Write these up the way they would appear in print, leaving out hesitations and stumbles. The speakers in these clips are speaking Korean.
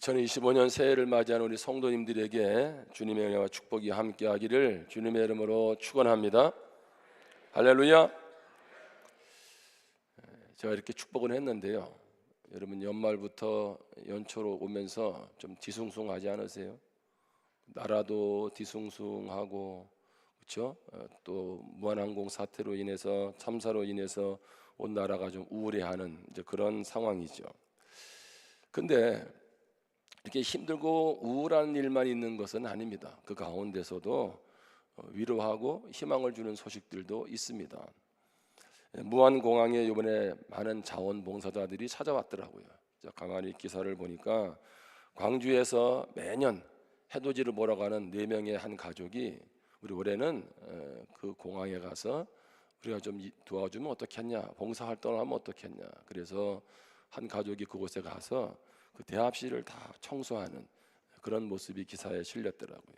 2025년 새해를 맞이하는 우리 성도님들에게 주님의 은혜와 축복이 함께하기를 주님의 이름으로 축원합니다. 할렐루야. 제가 이렇게 축복을 했는데요, 여러분 연말부터 연초로 오면서 좀 뒤숭숭하지 않으세요? 나라도 뒤숭숭하고, 그렇죠? 또 무한항공 사태로 인해서, 참사로 인해서 온 나라가 좀 우울해하는 이제 그런 상황이죠. 근데 이렇게 힘들고 우울한 일만 있는 것은 아닙니다. 그 가운데서도 위로하고 희망을 주는 소식들도 있습니다. 무안공항에 이번에 많은 자원봉사자들이 찾아왔더라고요. 가만히 기사를 보니까 광주에서 매년 해돋이를 보러 가는 4명의 한 가족이 우리 올해는 그 공항에 가서 우리가 좀 도와주면 어떻겠냐, 봉사활동을 하면 어떻겠냐, 그래서 한 가족이 그곳에 가서 그 대합실을 다 청소하는 그런 모습이 기사에 실렸더라고요.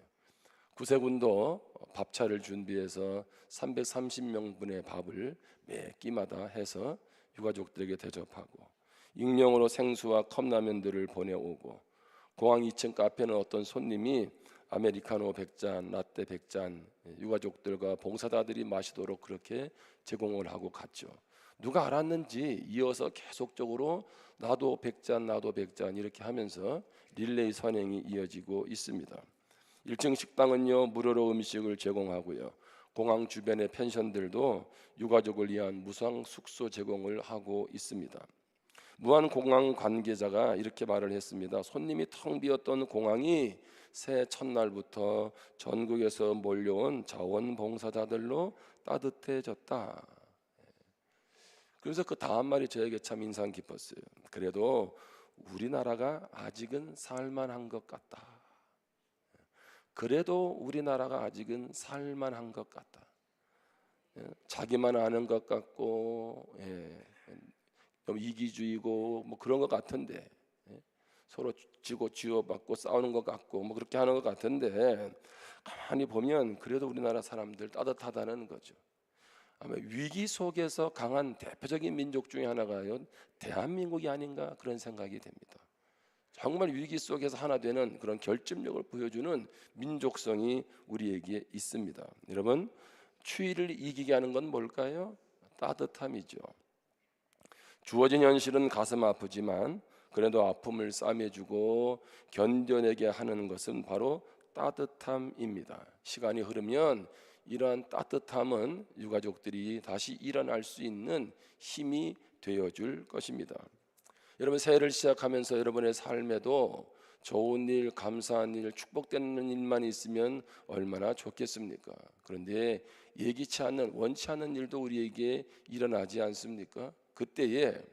구세군도 밥차를 준비해서 330명분의 밥을 매 끼마다 해서 유가족들에게 대접하고, 익명으로 생수와 컵라면들을 보내오고, 공항 2층 카페는 어떤 손님이 아메리카노 100잔, 라떼 100잔 유가족들과 봉사자들이 마시도록 그렇게 제공을 하고 갔죠. 누가 알았는지 이어서 계속적으로 나도 100잔 나도 100잔 이렇게 하면서 릴레이 선행이 이어지고 있습니다. 1층 식당은요 무료로 음식을 제공하고요, 공항 주변의 펜션들도 유가족을 위한 무상 숙소 제공을 하고 있습니다. 무안공항 관계자가 이렇게 말을 했습니다. 손님이 텅 비었던 공항이 새해 첫날부터 전국에서 몰려온 자원봉사자들로 따뜻해졌다. 그래서 그 다음 말이 저에게 참 인상 깊었어요. 그래도 우리나라가 아직은 살만한 것 같다. 그래도 우리나라가 아직은 살만한 것 같다. 자기만 아는 것 같고, 너무 이기주의고 뭐 그런 것 같은데, 서로 지고 쥐어받고 싸우는 것 같고 뭐 그렇게 하는 것 같은데, 가만히 보면 그래도 우리나라 사람들 따뜻하다는 거죠. 아마 위기 속에서 강한 대표적인 민족 중에 하나가요, 대한민국이 아닌가 그런 생각이 됩니다. 정말 위기 속에서 하나 되는 그런 결집력을 보여주는 민족성이 우리에게 있습니다. 여러분, 추위를 이기게 하는 건 뭘까요? 따뜻함이죠. 주어진 현실은 가슴 아프지만 그래도 아픔을 싸매주고 견뎌내게 하는 것은 바로 따뜻함입니다. 시간이 흐르면 이러한 따뜻함은 유가족들이 다시 일어날 수 있는 힘이 되어줄 것입니다. 여러분, 새해를 시작하면서 여러분의 삶에도 좋은 일, 감사한 일, 축복되는 일만 있으면 얼마나 좋겠습니까? 그런데 예기치 않는, 원치 않는 일도 우리에게 일어나지 않습니까? 그때에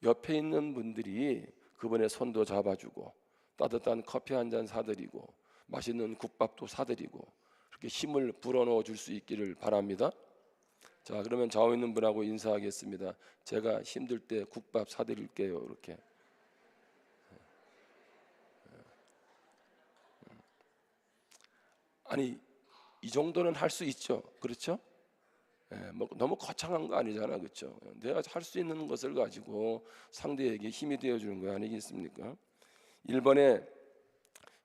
옆에 있는 분들이 그분의 손도 잡아주고 따뜻한 커피 한 잔 사드리고 맛있는 국밥도 사드리고 그렇게 힘을 불어넣어 줄 수 있기를 바랍니다. 자, 그러면 좌우 있는 분하고 인사하겠습니다. 제가 힘들 때 국밥 사드릴게요. 이렇게. 아니, 이 정도는 할 수 있죠. 그렇죠? 뭐 너무 거창한 거 아니잖아, 그렇죠? 내가 할 수 있는 것을 가지고 상대에게 힘이 되어주는 거 아니겠습니까? 일본에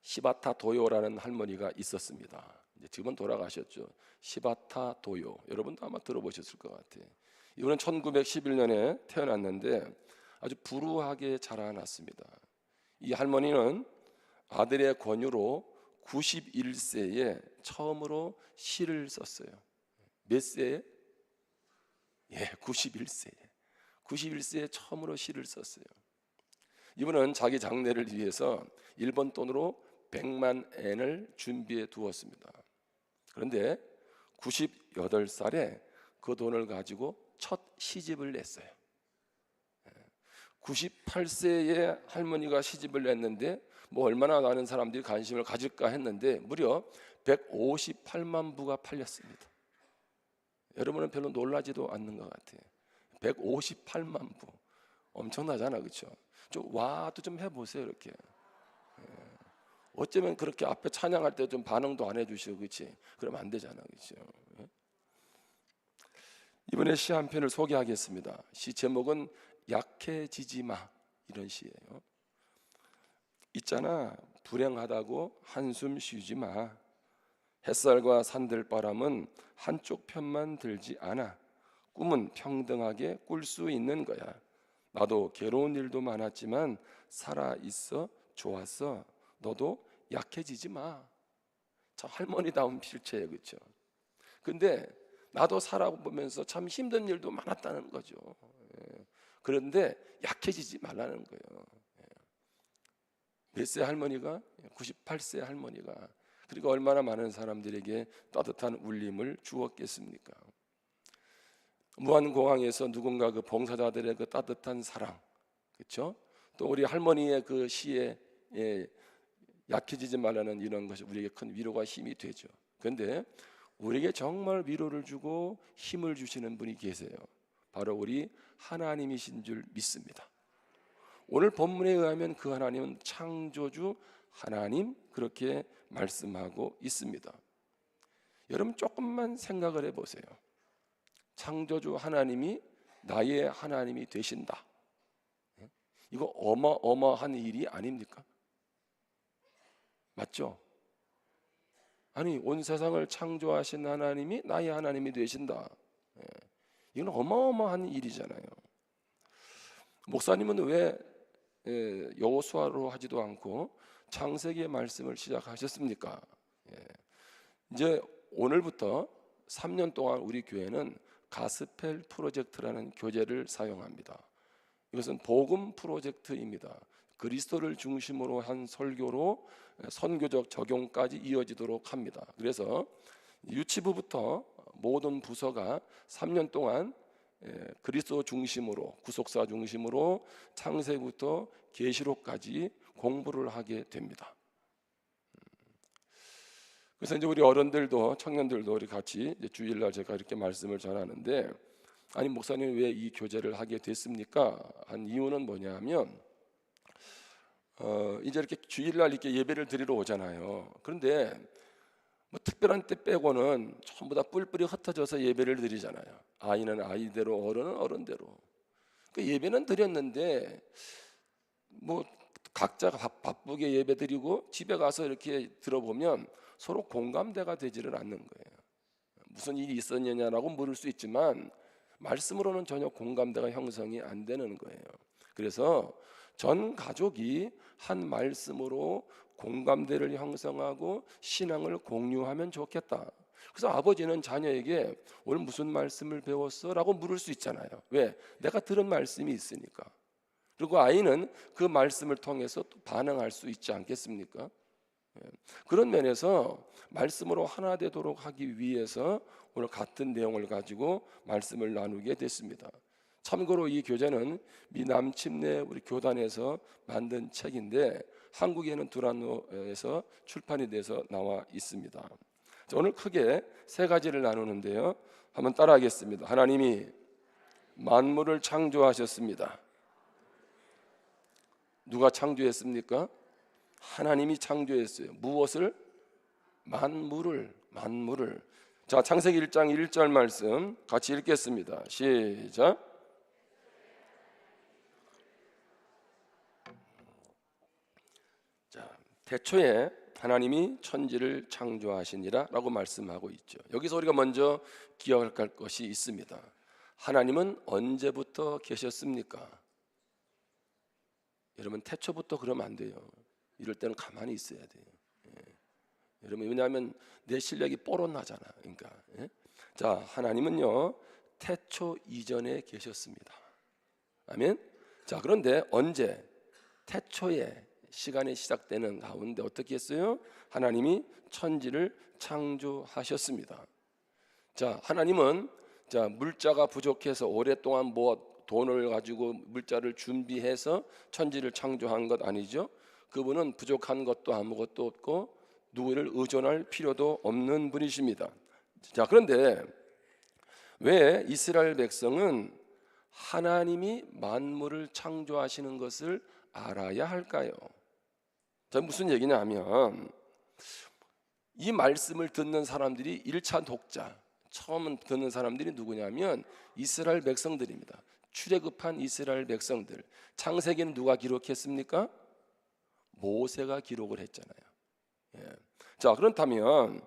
시바타 도요라는 할머니가 있었습니다. 지금은 돌아가셨죠. 시바타 도요, 여러분도 아마 들어보셨을 것 같아요. 이분은 1911년에 태어났는데 아주 불우하게 자라났습니다. 이 할머니는 아들의 권유로 91세에 처음으로 시를 썼어요. 몇 세에? 91세에. 91세에 처음으로 시를 썼어요. 이분은 자기 장례를 위해서 일본 돈으로 100만 엔을 준비해 두었습니다. 그런데 98살에 그 돈을 가지고 첫 시집을 냈어요. 98세에 할머니가 시집을 냈는데 뭐 얼마나 많은 사람들이 관심을 가질까 했는데 무려 158만 부가 팔렸습니다. 여러분은 별로 놀라지도 않는 것 같아요. 158만 부, 엄청나잖아, 그렇죠? 좀 와도 좀 해보세요, 이렇게. 어쩌면 그렇게 앞에 찬양할 때 좀 반응도 안 해주시고, 그렇지? 그러면 안 되잖아, 그렇죠? 이번에 시 한 편을 소개하겠습니다. 시 제목은 약해지지 마, 이런 시예요. 있잖아, 불행하다고 한숨 쉬지 마. 햇살과 산들바람은 한쪽 편만 들지 않아. 꿈은 평등하게 꿀 수 있는 거야. 나도 괴로운 일도 많았지만 살아 있어 좋았어. 너도 약해지지 마. 저 할머니다운 필체예요, 그렇죠? 근데 나도 살아보면서 참 힘든 일도 많았다는 거죠. 그런데 약해지지 말라는 거예요. 몇 세 할머니가? 98세 할머니가. 그리고 얼마나 많은 사람들에게 따뜻한 울림을 주었겠습니까? 무한공항에서 누군가 그 봉사자들의 그 따뜻한 사랑, 그렇죠? 또 우리 할머니의 그 시에 약해지지 말라는 이런 것이 우리에게 큰 위로가 힘이 되죠. 그런데 우리에게 정말 위로를 주고 힘을 주시는 분이 계세요. 바로 우리 하나님이신 줄 믿습니다. 오늘 본문에 의하면 그 하나님은 창조주 하나님, 그렇게 말씀하고 있습니다. 여러분 조금만 생각을 해보세요. 창조주 하나님이 나의 하나님이 되신다. 이거 어마어마한 일이 아닙니까? 맞죠? 아니, 온 세상을 창조하신 하나님이 나의 하나님이 되신다. 이건 어마어마한 일이잖아요. 목사님은 왜 여호수아로 하지도 않고 창세기의 말씀을 시작하셨습니까? 이제 오늘부터 3년 동안 우리 교회는 가스펠 프로젝트라는 교재를 사용합니다. 이것은 복음 프로젝트입니다. 그리스도를 중심으로 한 설교로 선교적 적용까지 이어지도록 합니다. 그래서 유치부부터 모든 부서가 3년 동안 그리스도 중심으로, 구속사 중심으로 창세기부터 계시록까지 공부를 하게 됩니다. 그래서 이제 우리 어른들도 청년들도 우리 같이 이제 주일날 제가 이렇게 말씀을 전하는데, 아니 목사님 왜 이 교재를 하게 됐습니까? 한 이유는 뭐냐면 이제 이렇게 주일날 이렇게 예배를 드리러 오잖아요. 그런데 뭐 특별한 때 빼고는 전부 다 뿔뿔이 흩어져서 예배를 드리잖아요. 아이는 아이대로, 어른은 어른대로. 그 예배는 드렸는데 뭐 각자 바쁘게 예배 드리고 집에 가서 이렇게 들어보면 서로 공감대가 되지를 않는 거예요. 무슨 일이 있었느냐라고 물을 수 있지만 말씀으로는 전혀 공감대가 형성이 안 되는 거예요. 그래서 전 가족이 한 말씀으로 공감대를 형성하고 신앙을 공유하면 좋겠다. 그래서 아버지는 자녀에게 오늘 무슨 말씀을 배웠어? 라고 물을 수 있잖아요. 왜? 내가 들은 말씀이 있으니까. 그리고 아이는 그 말씀을 통해서 또 반응할 수 있지 않겠습니까? 그런 면에서 말씀으로 하나 되도록 하기 위해서 오늘 같은 내용을 가지고 말씀을 나누게 됐습니다. 참고로 이 교재는 미남 침례 우리 교단에서 만든 책인데 한국에는 두란노에서 출판이 돼서 나와 있습니다. 오늘 크게 세 가지를 나누는데요. 한번 따라하겠습니다. 하나님이 만물을 창조하셨습니다. 누가 창조했습니까? 하나님이 창조했어요. 무엇을? 만물을. 자, 창세기 1장 1절 말씀 같이 읽겠습니다. 시작. 자, 태초에 하나님이 천지를 창조하시니라 라고 말씀하고 있죠. 여기서 우리가 먼저 기억할 것이 있습니다. 하나님은 언제부터 계셨습니까? 여러분 태초부터 그러면 안 돼요. 이럴 때는 가만히 있어야 돼요. 여러분 왜냐하면 내 실력이 뽀록나잖아. 그러니까 자, 하나님은요 태초 이전에 계셨습니다. 아멘. 자, 그런데 언제? 태초에 시간이 시작되는 가운데 어떻게 했어요? 하나님이 천지를 창조하셨습니다. 자, 하나님은 자 물자가 부족해서 오랫동안 뭐 돈을 가지고 물자를 준비해서 천지를 창조한 것 아니죠? 그분은 부족한 것도 아무것도 없고 누구를 의존할 필요도 없는 분이십니다. 자, 그런데 왜 이스라엘 백성은 하나님이 만물을 창조하시는 것을 알아야 할까요? 자, 무슨 얘기냐면 이 말씀을 듣는 사람들이 1차 독자, 처음 듣는 사람들이 누구냐면 이스라엘 백성들입니다. 출애굽한 이스라엘 백성들. 창세기는 누가 기록했습니까? 모세가 기록을 했잖아요. 예. 자, 그렇다면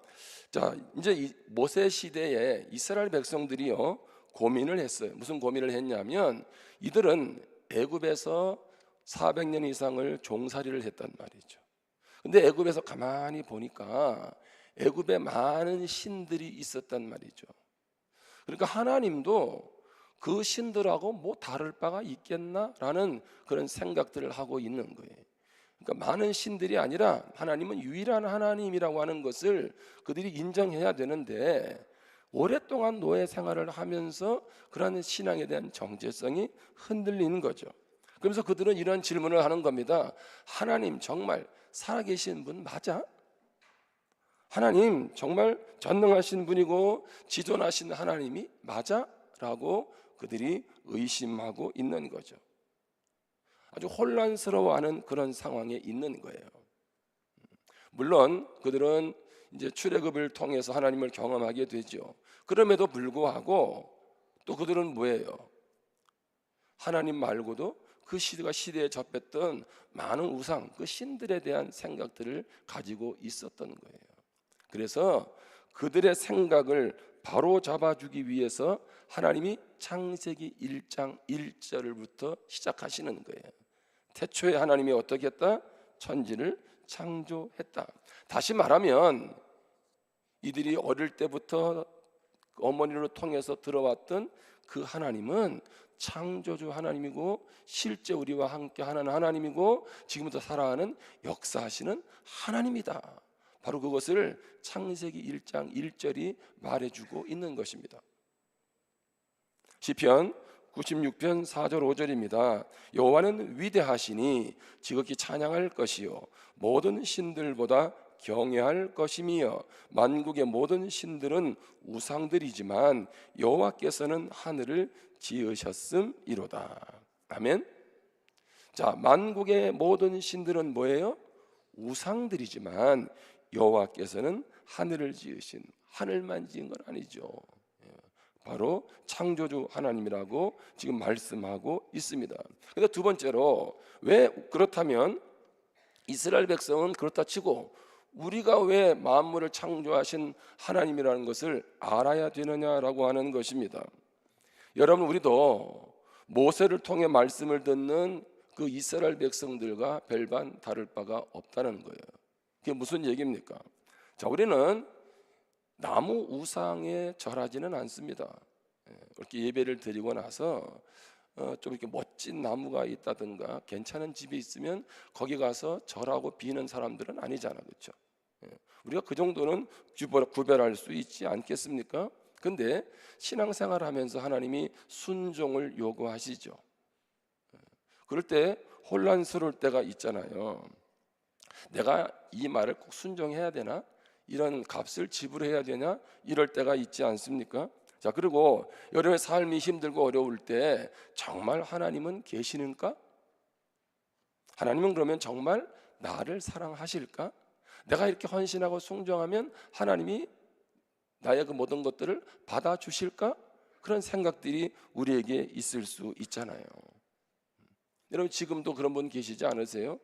자, 이제 이 모세 시대에 이스라엘 백성들이요 고민을 했어요. 무슨 고민을 했냐면 이들은 애굽에서 400년 이상을 종살이를 했단 말이죠. 근데 애굽에서 가만히 보니까 애굽에 많은 신들이 있었단 말이죠. 그러니까 하나님도 그 신들하고 뭐 다를 바가 있겠나라는 그런 생각들을 하고 있는 거예요. 그러니까 많은 신들이 아니라 하나님은 유일한 하나님이라고 하는 것을 그들이 인정해야 되는데 오랫동안 노예 생활을 하면서 그러한 신앙에 대한 정체성이 흔들리는 거죠. 그러면서 그들은 이런 질문을 하는 겁니다. 하나님 정말 살아계신 분 맞아? 하나님 정말 전능하신 분이고 지존하신 하나님이 맞아? 라고 그들이 의심하고 있는 거죠. 아주 혼란스러워하는 그런 상황에 있는 거예요. 물론 그들은 이제 출애굽을 통해서 하나님을 경험하게 되죠. 그럼에도 불구하고 또 그들은 뭐예요? 하나님 말고도 그 시대에 접했던 많은 우상, 그 신들에 대한 생각들을 가지고 있었던 거예요. 그래서 그들의 생각을 바로 잡아주기 위해서 하나님이 창세기 1장 1절부터 시작하시는 거예요. 태초에 하나님이 어떻게 했다? 천지를 창조했다. 다시 말하면 이들이 어릴 때부터 어머니를 통해서 들어왔던 그 하나님은 창조주 하나님이고 실제 우리와 함께 하는 하나님이고 지금부터 살아가는 역사하시는 하나님이다. 바로 그것을 창세기 1장 1절이 말해주고 있는 것입니다. 시편 96편 4절 5절입니다. 여호와는 위대하시니 지극히 찬양할 것이요 모든 신들보다 경외할 것이며 만국의 모든 신들은 우상들이지만 여호와께서는 하늘을 지으셨음이로다. 아멘. 자, 만국의 모든 신들은 뭐예요? 우상들이지만 여호와께서는 하늘을 지으신, 하늘만 지은 건 아니죠. 바로 창조주 하나님이라고 지금 말씀하고 있습니다. 그런데 두 번째로, 왜 그렇다면 이스라엘 백성은 그렇다 치고 우리가 왜 만물을 창조하신 하나님이라는 것을 알아야 되느냐라고 하는 것입니다. 여러분, 우리도 모세를 통해 말씀을 듣는 그 이스라엘 백성들과 별반 다를 바가 없다는 거예요. 그게 무슨 얘기입니까? 자, 우리는 나무 우상에 절하지는 않습니다. 이렇게 예배를 드리고 나서 좀 이렇게 멋진 나무가 있다든가 괜찮은 집이 있으면 거기 가서 절하고 비는 사람들은 아니잖아, 그렇죠? 우리가 그 정도는 구별할 수 있지 않겠습니까? 근데 신앙생활하면서 하나님이 순종을 요구하시죠. 그럴 때 혼란스러울 때가 있잖아요. 내가 이 말을 꼭 순종해야 되나? 이런 값을 지불해야 되냐? 이럴 때가 있지 않습니까? 자, 그리고 여러분의 삶이 힘들고 어려울 때 정말 하나님은 계시는가? 하나님은 그러면 정말 나를 사랑하실까? 내가 이렇게 헌신하고 순종하면 하나님이 나의 그 모든 것들을 받아주실까? 그런 생각들이 우리에게 있을 수 있잖아요. 여러분, 지금도 그런 분 계시지 않으세요?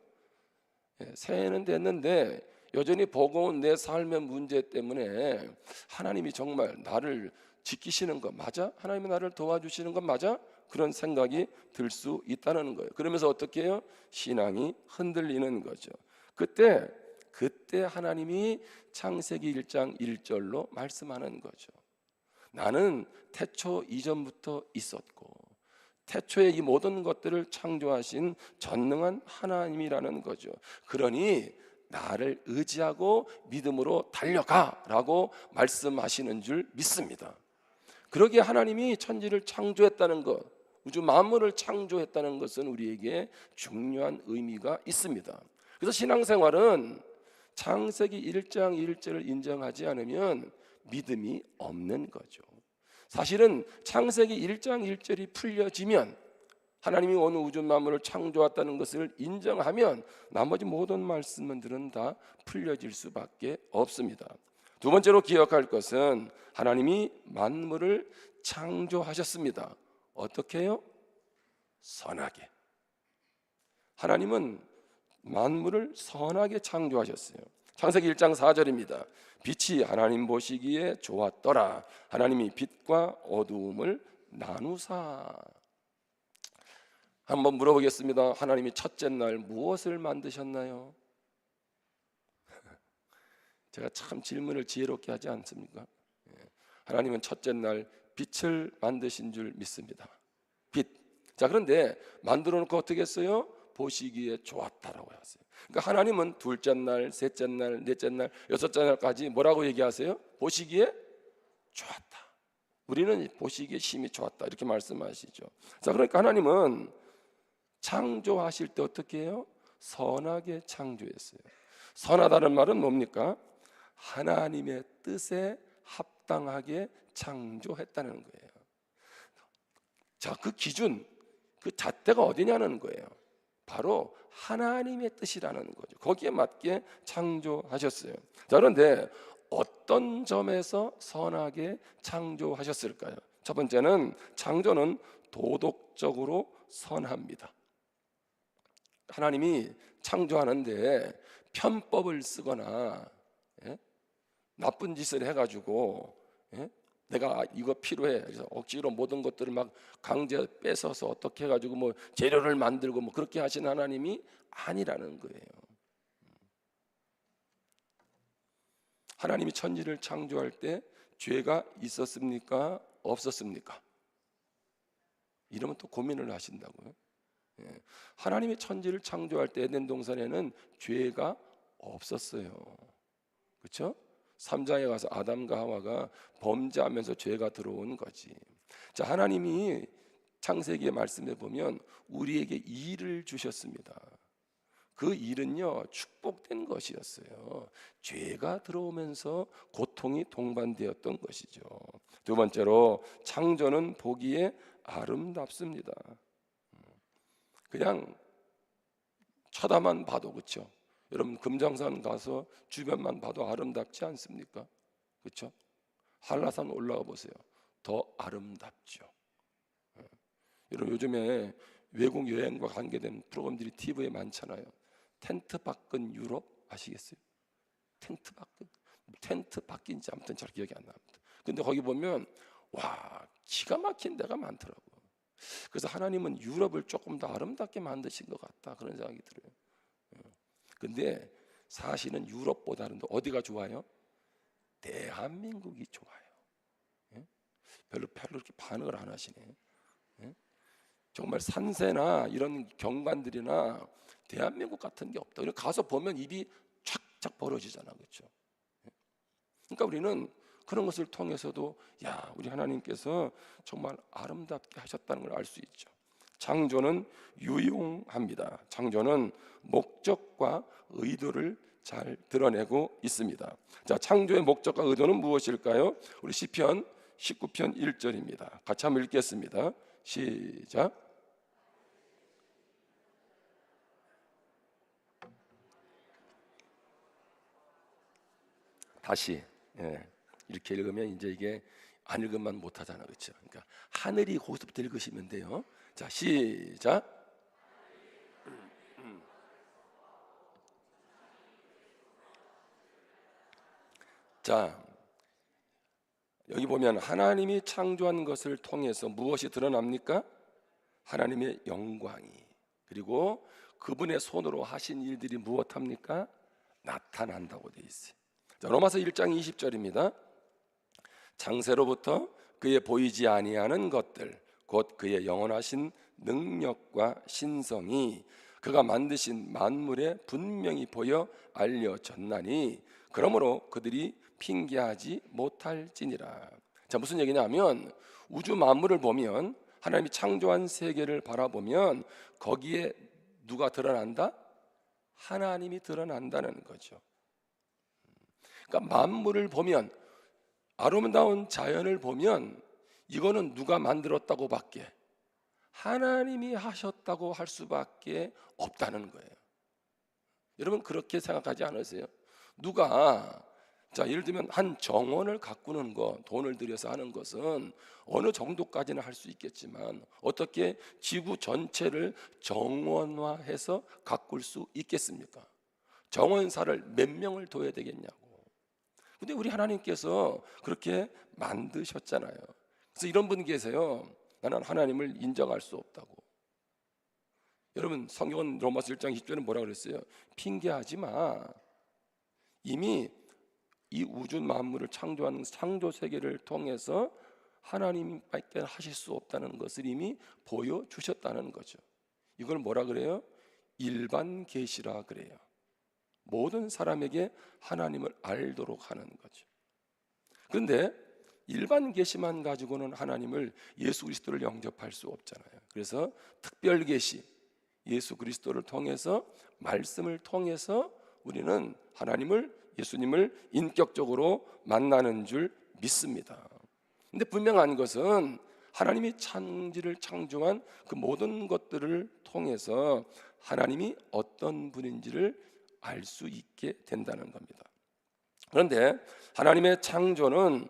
새해는 됐는데 여전히 버거운 내 삶의 문제 때문에 하나님이 정말 나를 지키시는 것 맞아? 하나님이 나를 도와주시는 것 맞아? 그런 생각이 들 수 있다는 거예요. 그러면서 어떻게 해요? 신앙이 흔들리는 거죠. 그때 하나님이 창세기 1장 1절로 말씀하는 거죠. 나는 태초 이전부터 있었고 태초에 이 모든 것들을 창조하신 전능한 하나님이라는 거죠. 그러니 나를 의지하고 믿음으로 달려가라고 말씀하시는 줄 믿습니다. 그러기에 하나님이 천지를 창조했다는 것, 우주 만물을 창조했다는 것은 우리에게 중요한 의미가 있습니다. 그래서 신앙생활은 창세기 1장 1절을 인정하지 않으면 믿음이 없는 거죠. 사실은 창세기 1장 1절이 풀려지면, 하나님이 온 우주 만물을 창조했다는 것을 인정하면 나머지 모든 말씀들은 다 풀려질 수밖에 없습니다. 두 번째로 기억할 것은 하나님이 만물을 창조하셨습니다. 어떻게 해요? 선하게. 하나님은 만물을 선하게 창조하셨어요. 창세기 1장 4절입니다. 빛이 하나님 보시기에 좋았더라. 하나님이 빛과 어두움을 나누사. 한번 물어보겠습니다. 하나님이 첫째 날 무엇을 만드셨나요? 제가 참 질문을 지혜롭게 하지 않습니까? 하나님은 첫째 날 빛을 만드신 줄 믿습니다. 빛. 자, 그런데 만들어 놓고 어떻게 했어요? 보시기에 좋았다라고 했어요. 그러니까 하나님은 둘째 날, 셋째 날, 넷째 날, 여섯째 날까지 뭐라고 얘기하세요? 보시기에 좋았다. 우리는 보시기에 심히 좋았다 이렇게 말씀하시죠. 자, 그러니까 하나님은 창조하실 때 어떻게 해요? 선하게 창조했어요. 선하다는 말은 뭡니까? 하나님의 뜻에 합당하게 창조했다는 거예요. 자, 그 기준, 그 잣대가 어디냐는 거예요. 바로 하나님의 뜻이라는 거죠. 거기에 맞게 창조하셨어요. 자, 그런데 어떤 점에서 선하게 창조하셨을까요? 첫 번째는 창조는 도덕적으로 선합니다. 하나님이 창조하는데 편법을 쓰거나 나쁜 짓을 해가지고 내가 이거 필요해 그래서 억지로 모든 것들을 막 강제 뺏어서 어떻게 해가지고 뭐 재료를 만들고 뭐 그렇게 하시는 하나님이 아니라는 거예요. 하나님이 천지를 창조할 때 죄가 있었습니까? 없었습니까? 이러면 또 고민을 하신다고요. 하나님이 천지를 창조할 때 에덴 동산에는 죄가 없었어요. 그렇죠? 3장에 가서 아담과 하와가 범죄하면서 죄가 들어온 거지. 자, 하나님이 창세기의 말씀에 보면 우리에게 일을 주셨습니다. 그 일은요 축복된 것이었어요. 죄가 들어오면서 고통이 동반되었던 것이죠. 두 번째로 창조는 보기에 아름답습니다. 그냥 쳐다만 봐도 그렇죠. 여러분 금정산 가서 주변만 봐도 아름답지 않습니까? 그렇죠? 한라산 올라가 보세요. 더 아름답죠. 여러분 요즘에 외국 여행과 관계된 프로그램들이 TV에 많잖아요. 텐트 밖은 유럽 아시겠어요? 텐트 밖인지 아무튼 잘 기억이 안 납니다. 근데 거기 보면 와 기가 막힌 데가 많더라고요. 그래서 하나님은 유럽을 조금 더 아름답게 만드신 것 같다 그런 생각이 들어요. 근데 사실은 유럽보다는 어디가 좋아요? 대한민국이 좋아요. 별로 이렇게 반응을 안 하시네. 정말 산세나 이런 경관들이나 대한민국 같은 게 없다. 가서 보면 입이 착착 벌어지잖아, 그렇죠? 그러니까 우리는 그런 것을 통해서도 야, 우리 하나님께서 정말 아름답게 하셨다는 걸 알 수 있죠. 창조는 유용합니다. 창조는 목적과 의도를 잘 드러내고 있습니다. 자, 창조의 목적과 의도는 무엇일까요? 우리 시편 19편 1절입니다. 같이 한번 읽겠습니다. 시작. 다시 이렇게 읽으면 이제 이게 안 읽으면 못하잖아, 그렇죠? 그러니까 하늘이 거기서부터 읽으시면 돼요. 자, 시작. 자, 여기 보면 하나님이 창조한 것을 통해서 무엇이 드러납니까? 하나님의 영광이, 그리고 그분의 손으로 하신 일들이 무엇합니까? 나타난다고 되어 있어요. 자, 로마서 1장 20절입니다. 창세로부터 그의 보이지 아니하는 것들 곧 그의 영원하신 능력과 신성이 그가 만드신 만물에 분명히 보여 알려졌나니 그러므로 그들이 핑계하지 못할지니라. 자, 무슨 얘기냐면 우주 만물을 보면 하나님이 창조한 세계를 바라보면 거기에 누가 드러난다? 하나님이 드러난다는 거죠. 그러니까 만물을 보면 아름다운 자연을 보면 이거는 누가 만들었다고 밖에 하나님이 하셨다고 할 수밖에 없다는 거예요. 여러분 그렇게 생각하지 않으세요? 누가 자, 예를 들면 한 정원을 가꾸는 것, 돈을 들여서 하는 것은 어느 정도까지는 할 수 있겠지만 어떻게 지구 전체를 정원화해서 가꿀 수 있겠습니까? 정원사를 몇 명을 둬야 되겠냐고. 근데 우리 하나님께서 그렇게 만드셨잖아요. 그래서 이런 분 계세요. 나는 하나님을 인정할 수 없다고. 여러분, 성경은 로마서 1장 20절에 뭐라 그랬어요? 핑계하지 마. 이미 이 우주 만물을 창조하는 창조 세계를 통해서 하나님밖에 하실 수 없다는 것을 이미 보여주셨다는 거죠. 이걸 뭐라 그래요? 일반 계시라 그래요. 모든 사람에게 하나님을 알도록 하는 거죠. 그런데 일반 계시만 가지고는 하나님을, 예수 그리스도를 영접할 수 없잖아요. 그래서 특별 계시, 예수 그리스도를 통해서, 말씀을 통해서 우리는 하나님을, 예수님을 인격적으로 만나는 줄 믿습니다. 근데 분명한 것은 하나님이 천지를 창조한 그 모든 것들을 통해서 하나님이 어떤 분인지를 알 수 있게 된다는 겁니다. 그런데 하나님의 창조는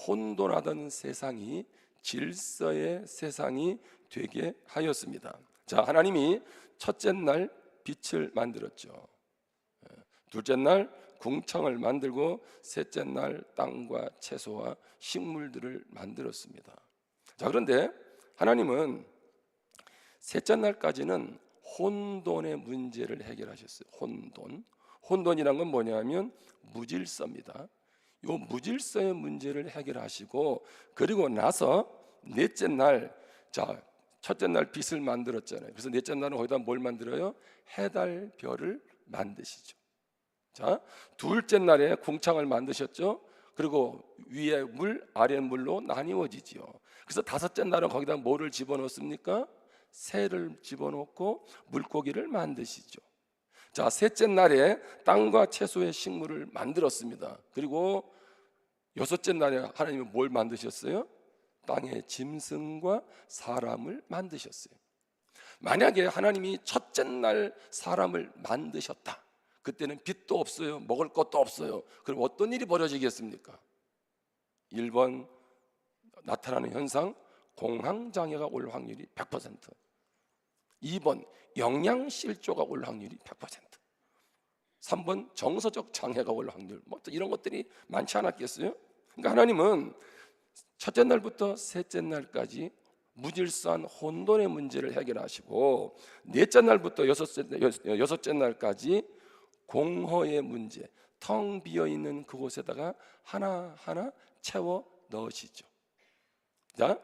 혼돈하던 세상이 질서의 세상이 되게 하였습니다. 자, 하나님이 첫째 날 빛을 만들었죠. 둘째 날 궁창을 만들고 셋째 날 땅과 채소와 식물들을 만들었습니다. 자, 그런데 하나님은 셋째 날까지는 혼돈의 문제를 해결하셨어요. 혼돈이란 건 뭐냐면 무질서입니다. 이 무질서의 문제를 해결하시고, 그리고 나서 넷째 날, 자, 첫째 날 빛을 만들었잖아요. 그래서 넷째 날은 거기다 뭘 만들어요? 해달 별을 만드시죠. 자, 둘째 날에 궁창을 만드셨죠. 그리고 위에 물, 아래 물로 나뉘어지죠. 그래서 다섯째 날은 거기다 뭐를 집어넣습니까? 새를 집어넣고 물고기를 만드시죠. 자, 셋째 날에 땅과 채소의 식물을 만들었습니다. 그리고 여섯째 날에 하나님이 뭘 만드셨어요? 땅의 짐승과 사람을 만드셨어요. 만약에 하나님이 첫째 날 사람을 만드셨다, 그때는 빛도 없어요, 먹을 것도 없어요. 그럼 어떤 일이 벌어지겠습니까? 1번 나타나는 현상, 공황장애가 올 확률이 100%. 2번 영양실조가 올 확률이 100%. 3번 정서적 장애가 올 확률, 뭐 이런 것들이 많지 않았겠어요? 그러니까 하나님은 첫째 날부터 셋째 날까지 무질서한 혼돈의 문제를 해결하시고, 넷째 날부터 여섯째 날까지 공허의 문제, 텅 비어있는 그곳에다가 하나하나 채워 넣으시죠. 자,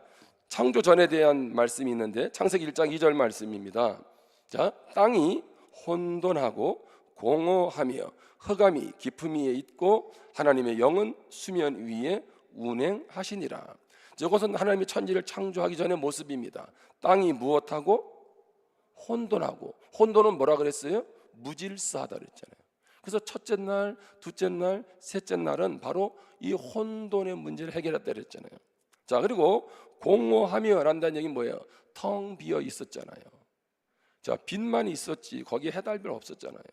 창조 전에 대한 말씀이 있는데 창세기 1장 2절 말씀입니다. 자, 땅이 혼돈하고 공허하며 흑암이 깊음 위에 있고 하나님의 영은 수면 위에 운행하시니라. 이것은 하나님이 천지를 창조하기 전의 모습입니다. 땅이 무엇하고? 혼돈하고. 혼돈은 뭐라 그랬어요? 무질서하다 그랬잖아요. 그래서 첫째 날, 둘째 날, 셋째 날은 바로 이 혼돈의 문제를 해결했다 그랬잖아요. 자, 그리고 공허하며 란다는 얘기는 뭐예요? 텅 비어 있었잖아요. 자, 빛만 있었지 거기에 해달별 없었잖아요.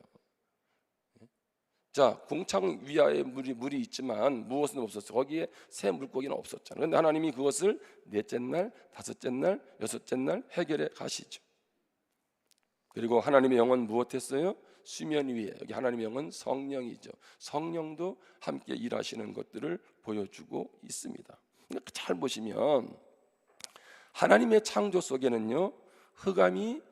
자, 궁창 위아에 물이 있지만 무엇은 없었어요. 거기에 새 물고기는 없었잖아요. 그런데 하나님이 그것을 넷째 날, 다섯째 날, 여섯째 날 해결해 가시죠. 그리고 하나님의 영은 무엇했어요? 수면 위에. 여기 하나님의 영은 성령이죠. 성령도 함께 일하시는 것들을 보여주고 있습니다. 잘 보시면 하나님의 창조 속에는요, 흑암이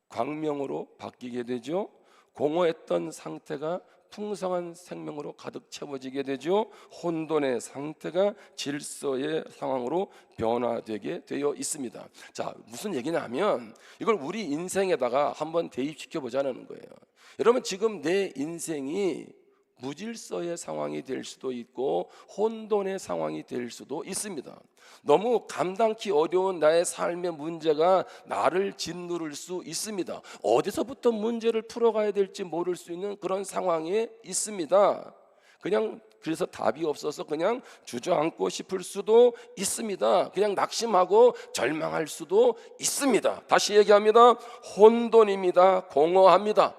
광명으로 바뀌게 되죠. 공허했던 상태가 풍성한 생명으로 가득 채워지게 되죠. 혼돈의 상태가 질서의 상황으로 변화되게 되어 있습니다. 자, 무슨 얘기냐면 이걸 우리 인생에다가 한번 대입시켜 보자는 거예요. 여러분, 지금 내 인생이 무질서의 상황이 될 수도 있고 혼돈의 상황이 될 수도 있습니다. 너무 감당키 어려운 나의 삶의 문제가 나를 짓누를 수 있습니다. 어디서부터 문제를 풀어가야 될지 모를 수 있는 그런 상황에 있습니다. 그래서 답이 없어서 그냥 주저앉고 싶을 수도 있습니다. 그냥 낙심하고 절망할 수도 있습니다. 다시 얘기합니다. 혼돈입니다. 공허합니다.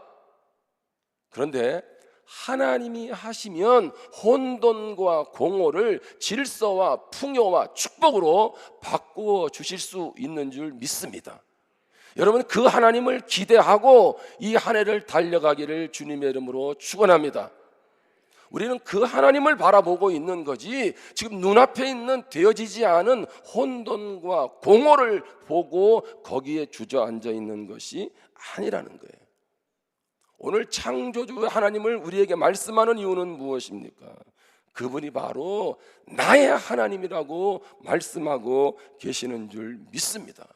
그런데 하나님이 하시면 혼돈과 공허를 질서와 풍요와 축복으로 바꾸어 주실 수 있는 줄 믿습니다. 여러분, 그 하나님을 기대하고 이 한 해를 달려가기를 주님의 이름으로 축원합니다. 우리는 그 하나님을 바라보고 있는 거지, 지금 눈앞에 있는 되어지지 않은 혼돈과 공허를 보고 거기에 주저앉아 있는 것이 아니라는 거예요. 오늘 창조주 하나님을 우리에게 말씀하는 이유는 무엇입니까? 그분이 바로 나의 하나님이라고 말씀하고 계시는 줄 믿습니다.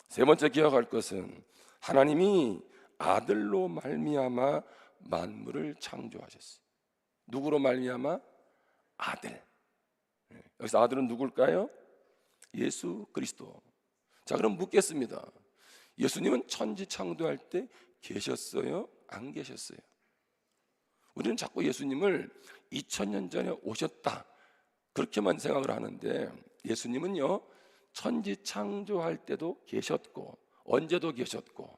세 번째 기억할 것은 하나님이 아들로 말미암아 만물을 창조하셨어요. 누구로 말미암아? 아들. 여기서 아들은 누굴까요? 예수 그리스도. 자, 그럼 묻겠습니다. 예수님은 천지 창조할 때 계셨어요? 안 계셨어요? 우리는 자꾸 예수님을 2000년 전에 오셨다 그렇게만 생각을 하는데, 예수님은요 천지 창조할 때도 계셨고, 언제도 계셨고,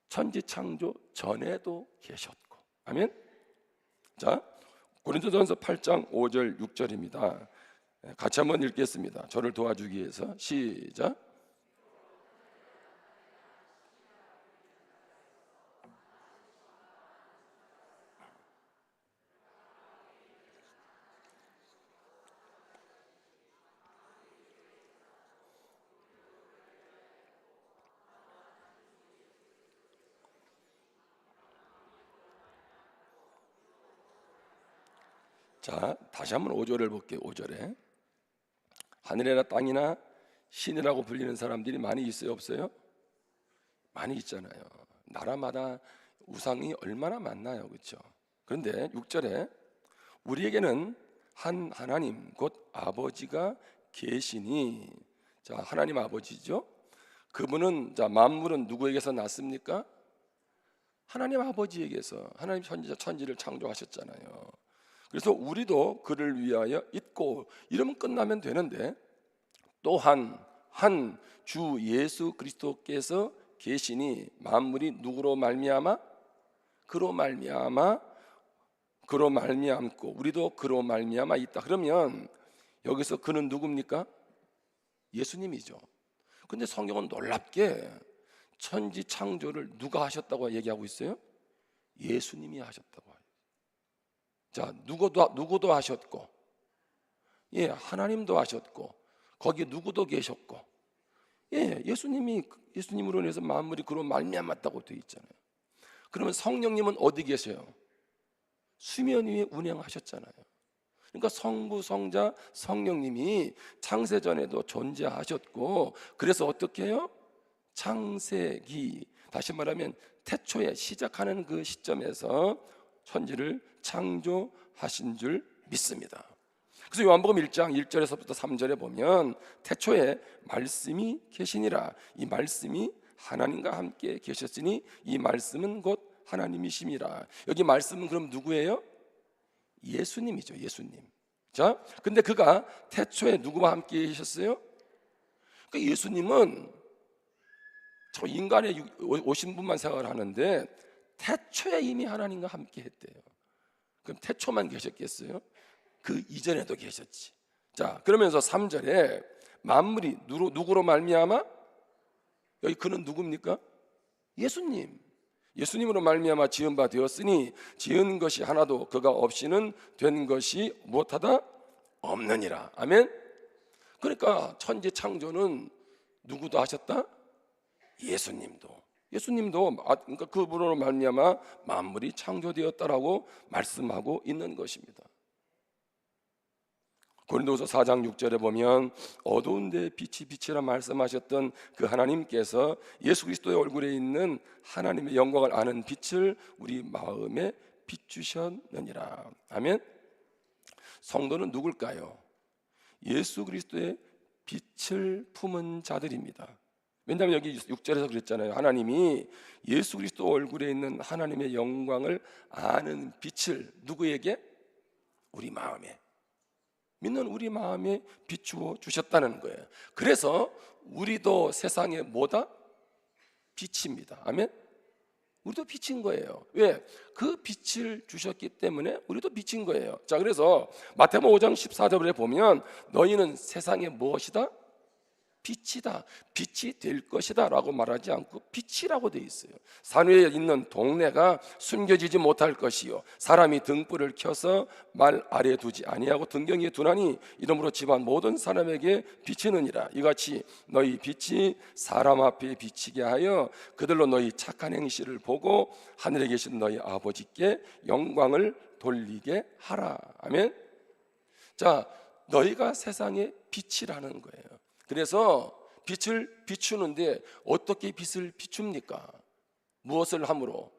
천지 창조 전에도 계셨고. 아멘. 자, 고린도전서 8장 5절 6절입니다. 같이 한번 읽겠습니다. 저를 도와주기 위해서 시작. 자, 다시 한번 5절을 볼게요. 5절에 하늘이나 땅이나 신이라고 불리는 사람들이 많이 있어요, 없어요? 많이 있잖아요. 나라마다 우상이 얼마나 많나요, 그렇죠? 그런데 6절에 우리에게는 한 하나님 곧 아버지가 계시니, 자, 하나님 아버지죠. 그분은, 자, 만물은 누구에게서 났습니까? 하나님 아버지에게서. 하나님 천지를 창조하셨잖아요. 그래서 우리도 그를 위하여 있고 이러면 끝나면 되는데, 또한 한 주 예수 그리스도께서 계시니 만물이 누구로 말미암아? 그로 말미암고 우리도 그로 말미암아 있다. 그러면 여기서 그는 누굽니까? 예수님이죠. 근데 성경은 놀랍게 천지 창조를 누가 하셨다고 얘기하고 있어요? 예수님이 하셨다고. 자, 누구도 하셨고, 예, 하나님도 하셨고, 거기에 누구도 계셨고, 예, 예수님으로 인해서 만물이 그로 말미암았다고 되어 있잖아요. 그러면 성령님은 어디 계세요? 수면 위에 운행하셨잖아요. 그러니까 성부, 성자, 성령님이 창세전에도 존재하셨고, 그래서 어떻게 해요? 창세기, 다시 말하면 태초에 시작하는 그 시점에서 천지를 창조하신 줄 믿습니다. 그래서 요한복음 1장 1절에서부터 3절에 보면 태초에 말씀이 계시니라, 이 말씀이 하나님과 함께 계셨으니 이 말씀은 곧 하나님이심이라. 여기 말씀은 그럼 누구예요? 예수님이죠. 예수님. 자, 근데 그가 태초에 누구와 함께 계셨어요? 그러니까 예수님은 저 인간의 오신 분만 생각을 하는데 태초에 이미 하나님과 함께 했대요. 그럼 태초만 계셨겠어요? 그 이전에도 계셨지. 자, 그러면서 3절에 만물이 누구로 말미암아? 여기 그는 누굽니까? 예수님. 예수님으로 말미암아 지은 바 되었으니 지은 것이 하나도 그가 없이는 된 것이 무엇하다? 없느니라. 아멘. 그러니까 천지 창조는 누구도 하셨다? 예수님도 그러니까 그분으로 말미암아 만물이 창조되었다라고 말씀하고 있는 것입니다. 고린도후서 4장 6절에 보면 어두운 데 빛이 빛이라 말씀하셨던 그 하나님께서 예수 그리스도의 얼굴에 있는 하나님의 영광을 아는 빛을 우리 마음에 비추셨느니라. 아멘. 성도는 누굴까요? 예수 그리스도의 빛을 품은 자들입니다. 왜냐하면 여기 6절에서 그랬잖아요. 하나님이 예수 그리스도 얼굴에 있는 하나님의 영광을 아는 빛을 누구에게? 우리 마음에, 믿는 우리 마음에 비추어 주셨다는 거예요. 그래서 우리도 세상에 뭐다? 빛입니다. 아멘. 우리도 빛인 거예요. 왜? 그 빛을 주셨기 때문에 우리도 빛인 거예요. 자, 그래서 마태복음 5장 14절에 보면 너희는 세상의 무엇이다? 빛이다. 빛이 될 것이다 라고 말하지 않고 빛이라고 되어 있어요. 산 위에 있는 동네가 숨겨지지 못할 것이요 사람이 등불을 켜서 말 아래에 두지 아니하고 등경 위에 두나니 이러므로 집안 모든 사람에게 비치느니라. 이같이 너희 빛이 사람 앞에 비치게 하여 그들로 너희 착한 행실을 보고 하늘에 계신 너희 아버지께 영광을 돌리게 하라. 아멘. 자, 너희가 세상의 빛이라는 거예요. 그래서 빛을 비추는데 어떻게 빛을 비춥니까? 무엇을 함으로?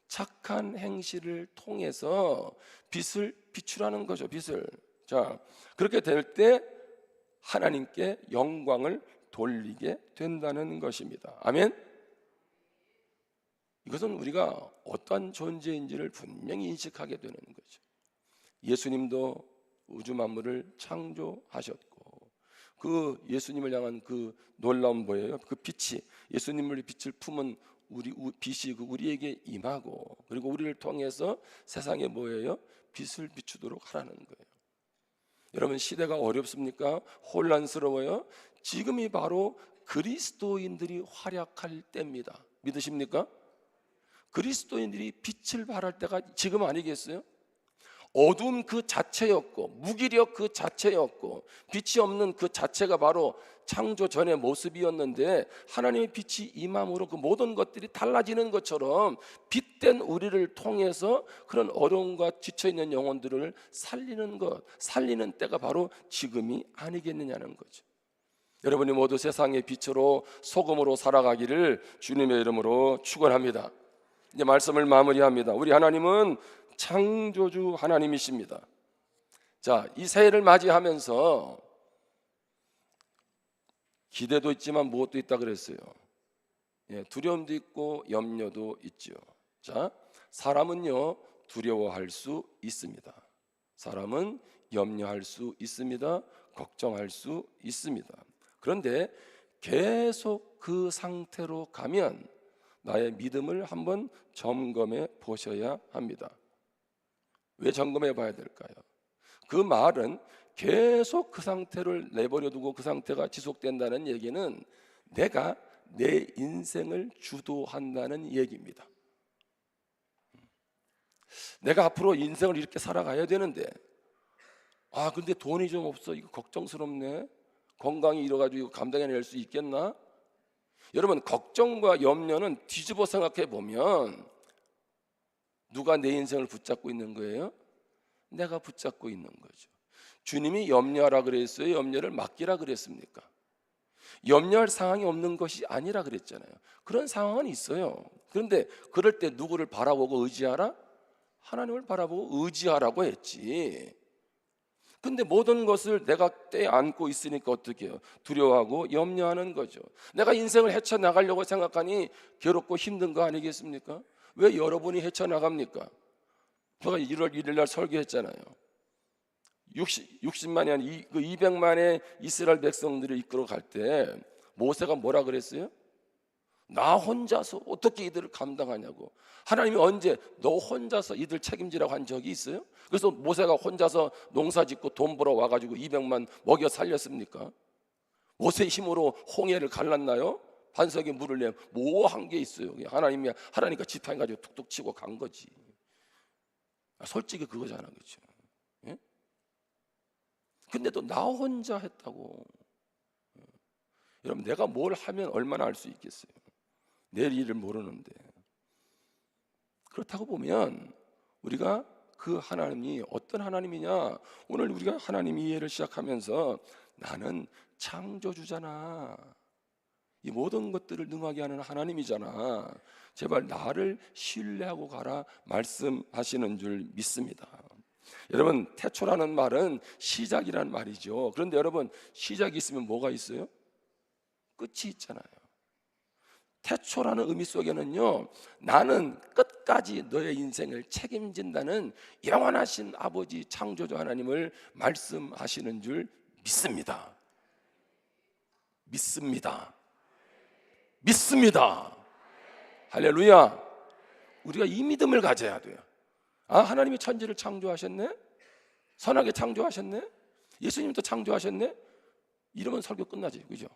착한 행실을 통해서 빛을 비추라는 거죠. 빛을. 자, 그렇게 될 때 하나님께 영광을 돌리게 된다는 것입니다. 아멘. 이것은 우리가 어떠한 존재인지를 분명히 인식하게 되는 거죠. 예수님도 우주 만물을 창조하셨고 그 예수님을 향한 그 놀라운 뭐예요? 그 빛이 예수님을 빛을 품은 빛이 우리에게 임하고 그리고 우리를 통해서 세상에 뭐예요? 빛을 비추도록 하라는 거예요. 여러분 시대가 어렵습니까? 혼란스러워요? 지금이 바로 그리스도인들이 활약할 때입니다. 믿으십니까? 그리스도인들이 빛을 발할 때가 지금 아니겠어요? 어두움 그 자체였고 무기력 그 자체였고 빛이 없는 그 자체가 바로 창조 전의 모습이었는데 하나님의 빛이 임함으로 그 모든 것들이 달라지는 것처럼 빛된 우리를 통해서 그런 어려움과 지쳐있는 영혼들을 살리는 때가 바로 지금이 아니겠느냐는 거죠. 여러분이 모두 세상의 빛으로 소금으로 살아가기를 주님의 이름으로 축원합니다. 이제 말씀을 마무리합니다. 우리 하나님은 창조주 하나님이십니다. 자, 이 새해를 맞이하면서 기대도 있지만 무엇도 있다 그랬어요. 두려움도 있고 염려도 있죠. 자, 사람은요 두려워할 수 있습니다. 사람은 염려할 수 있습니다. 걱정할 수 있습니다. 그런데 계속 그 상태로 가면 나의 믿음을 한번 점검해 보셔야 합니다. 왜 점검해 봐야 될까요? 그 말은 계속 그 상태를 내버려 두고 그 상태가 지속된다는 얘기는 내가 내 인생을 주도한다는 얘기입니다. 내가 앞으로 인생을 이렇게 살아가야 되는데 근데 돈이 좀 없어. 이거 걱정스럽네. 건강이 이래가지고 감당해낼 수 있겠나? 여러분 걱정과 염려는 뒤집어 생각해 보면 누가 내 인생을 붙잡고 있는 거예요? 내가 붙잡고 있는 거죠. 주님이 염려하라 그랬어요? 염려를 맡기라 그랬습니까? 염려할 상황이 없는 것이 아니라 그랬잖아요. 그런 상황은 있어요. 그런데 그럴 때 누구를 바라보고 의지하라? 하나님을 바라보고 의지하라고 했지. 근데 모든 것을 내가 떼안고 있으니까 어떻게 해요? 두려워하고 염려하는 거죠. 내가 인생을 헤쳐나가려고 생각하니 괴롭고 힘든 거 아니겠습니까? 왜 여러분이 헤쳐나갑니까? 제가 1월 1일 날 설교했잖아요. 60만이 아니 200만의 이스라엘 백성들을 이끌어 갈 때 모세가 뭐라 그랬어요? 나 혼자서 어떻게 이들을 감당하냐고. 하나님이 언제 너 혼자서 이들 책임지라고 한 적이 있어요? 그래서 모세가 혼자서 농사 짓고 돈 벌어 와가지고 200만 먹여 살렸습니까? 모세의 힘으로 홍해를 갈랐나요? 반석에 물을 내 뭐 한 게 있어요? 하나님과 지팡이 가지고 툭툭 치고 간 거지. 솔직히 그거잖아, 그렇죠? 예? 근데도 나 혼자 했다고. 여러분 내가 뭘 하면 얼마나 할 수 있겠어요? 내일 일을 모르는데. 그렇다고 보면 우리가 그 하나님이 어떤 하나님이냐, 오늘 우리가 하나님 이해를 시작하면서 나는 창조주잖아, 이 모든 것들을 능하게 하는 하나님이잖아, 제발 나를 신뢰하고 가라 말씀하시는 줄 믿습니다. 여러분 태초라는 말은 시작이라는 말이죠. 그런데 여러분 시작이 있으면 뭐가 있어요? 끝이 있잖아요. 태초라는 의미 속에는요, 나는 끝까지 너의 인생을 책임진다는 영원하신 아버지 창조주 하나님을 말씀하시는 줄 믿습니다. 믿습니다. 믿습니다. 할렐루야. 우리가 이 믿음을 가져야 돼요. 아, 하나님이 천지를 창조하셨네? 선하게 창조하셨네? 예수님도 창조하셨네? 이러면 설교 끝나지, 그죠?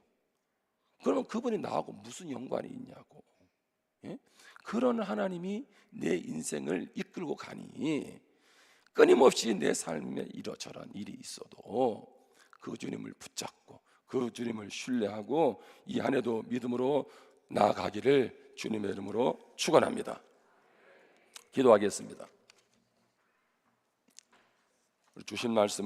그러면 그분이 나하고 무슨 연관이 있냐고. 예? 그런 하나님이 내 인생을 이끌고 가니 끊임없이 내 삶에 이러저런 일이 있어도 그 주님을 붙잡고 그 주님을 신뢰하고 이 한해도 믿음으로 나아가기를 주님의 이름으로 축원합니다. 기도하겠습니다. 주신 말씀을